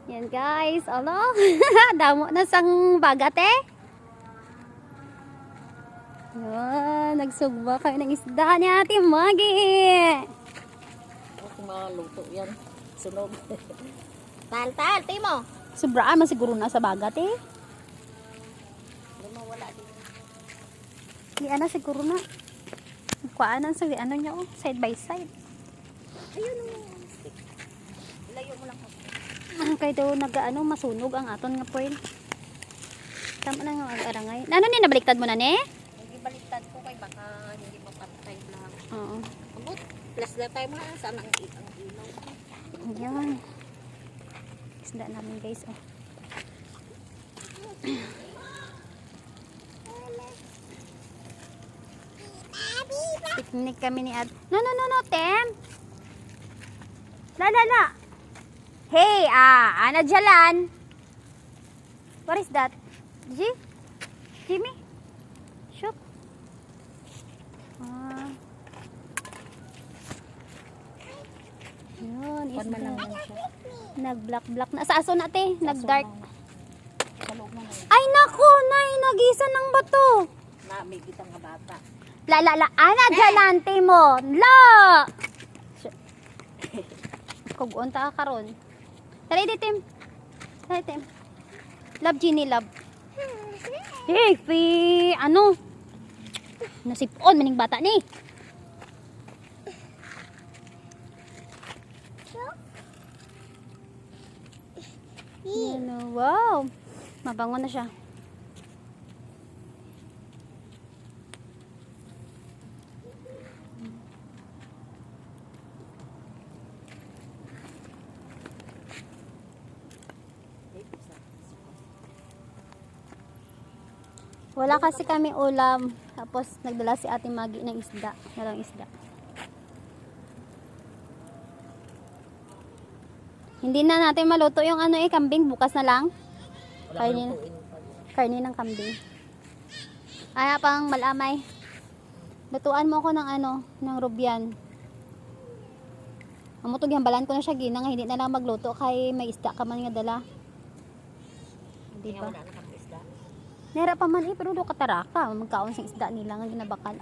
Yan guys, alo. Damo na sang bagat eh. Yan, nagsugba kayo ng isda ni Ate Maggie. Kasi maluto yan. Sunog. Tal, timo. Sobraan man siguro na sa bagat eh. Hindi mo wala dito. Di ano siguro na. Kuhaan sa ano niya oh, side by side. Ayun o. Stick. Ilayo mo lang ako. Kaya daw nag-ano, masunog ang aton nga point. Tama na nga mag-arangay. Ano ni, nabaliktad mo na ni? Hindi baliktad ko kay baka hindi mapatay lang. Oo. Abot. Plus na tayo mo na. Saan ang ilaw? Ayan. Isda namin guys oh. Picnic kami ni Ad. No, Tem. La. Hey, Ana Jalan. What is that? Jimmy? Shoot. Yun, Pan man lang isda. siya. Nag-black na. Sa aso na te, nag-dark. Sa loob mo na. Ay nako, nay, nagisa ng bato. Na, may kitang nga bata. La, ana jalante mo. La! Kugon ta karon. Tara di Tim. Tara Tim. Love Genie, love. Hey, ano? Nasipon maning bata ni. Ano, wow. Mabango na siya. Wala kasi kami ulam. Tapos nagdala si Ate Maggie ng isda. Nalang isda. Hindi na natin maluto yung ano kambing. Bukas na lang. Karni ng kambing. Ay, pang malamay. Lutuan mo ako ng ng rubyan. Amutog yung balan ko na siya ginang. Hindi na lang magluto kay may isda ka man nga dala. Hindi nga Diba? wala na kang isda. Nera pa man pero do kataraka. Magkaon sa isda nila nga ginabakal.